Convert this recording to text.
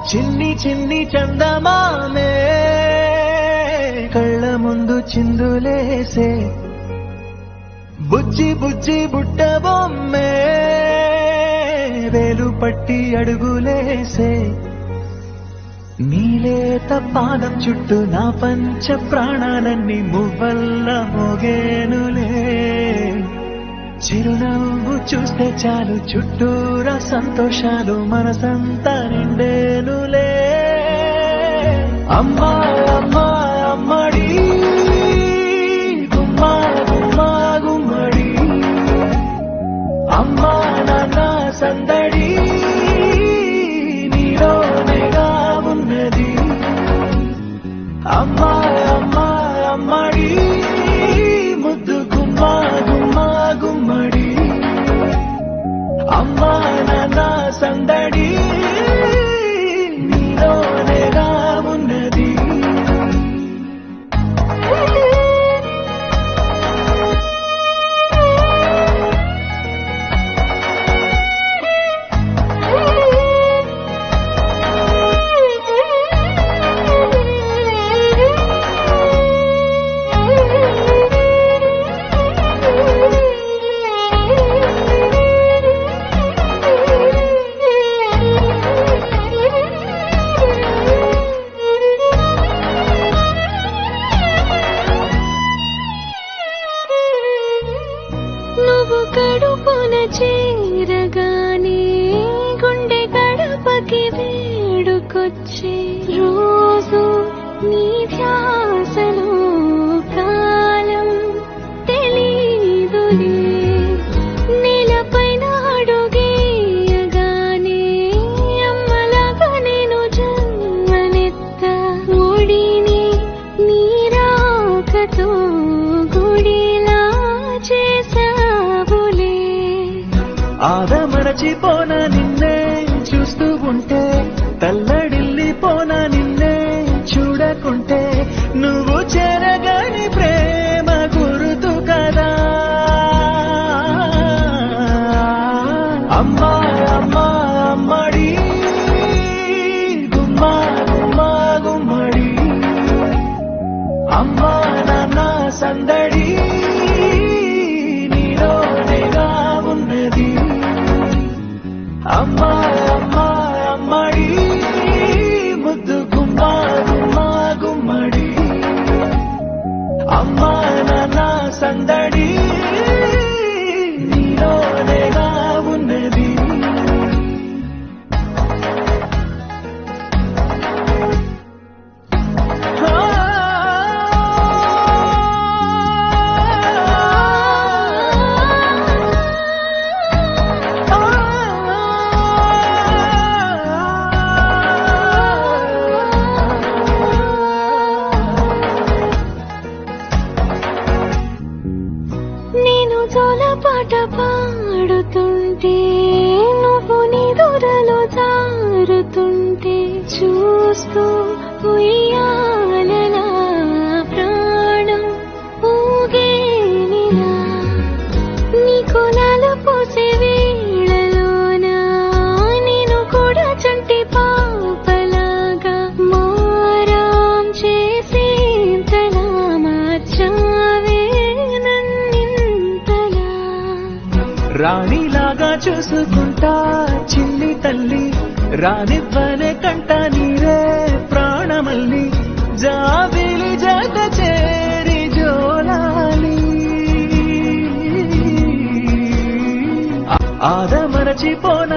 చిన్ని చిన్ని చందమామే కళ్ళ ముందు చిందులేసే బుజ్జి బుజ్జి బుట్ట బొమ్మే వేలు పట్టి అడుగులేసే నీలేత పాదం చుట్టూ నా పంచ ప్రాణాలన్నీ మువ్వల్ల మోగేనులే చిరునవ్వు చూస్తే చాలు చుట్టూరా సంతోషాలు మనసంతా నిండేనులే అమ్మా అమ్మా అమ్మడి గుమ్మా గుమ్మా గుమ్మడి అమ్మా నాన్న సందడి నీలోనేగా ఉన్నది అమ్మా అమ్మా అమ్మడి ముద్దు గుమ్మా గుమ్మా గుమ్మడి అమ్మా నాన్న సందడి నీలోనేగా ఉన్నది నువ్వు కడుపున చేరగానే గుండె గడపకి వేడుకొచ్చే రోజు నీ ధ్యాసలో కాలం తెలీదులే నేలపైన అడుగేయగానే అమ్మలాగా నేను జన్మనెత్త ఒడిని నీ రాకతో గుడిలా చేసావులే ఆదమరచిపోన నిన్నే చూస్తూ ఉంటే తల్లడిల్లిపోన నిన్నే చూడకుంటే నువ్వు చెరగని ప్రేమ గుర్తు కదా అమ్మా అమ్మా అమ్మడి గుమ్మా గుమ్మా గుమ్మడి అమ్మా నాన్న సందడి నీలోనేగా ఉన్నది అమ్మా అమ్మా అమ్మడి ముద్దు గుమ్మా గుమ్మా గుమ్మడి అమ్మా నాన్న సందడి నీలోనేగా ఉన్నది నేను జోలపాట పాడుతుంటే నువ్వు నిదురలో జారుతుంటే చూస్తూ ఉయ్యాలలా ప్రాణం ఊగేనిలా నీ కొలాలు పోసే వేళలోన నేను కూడా చంటి పాపలాగా మారాం చేసేంతలా మార్చావే నన్నింతలా రాణిలాగా చూసుకుంటా చిన్ని తల్లి రానివ్వనే కంట నీరే ప్రాణమల్లి జాబిలి జత చేరి జోలాలి ఆదమరచిపోన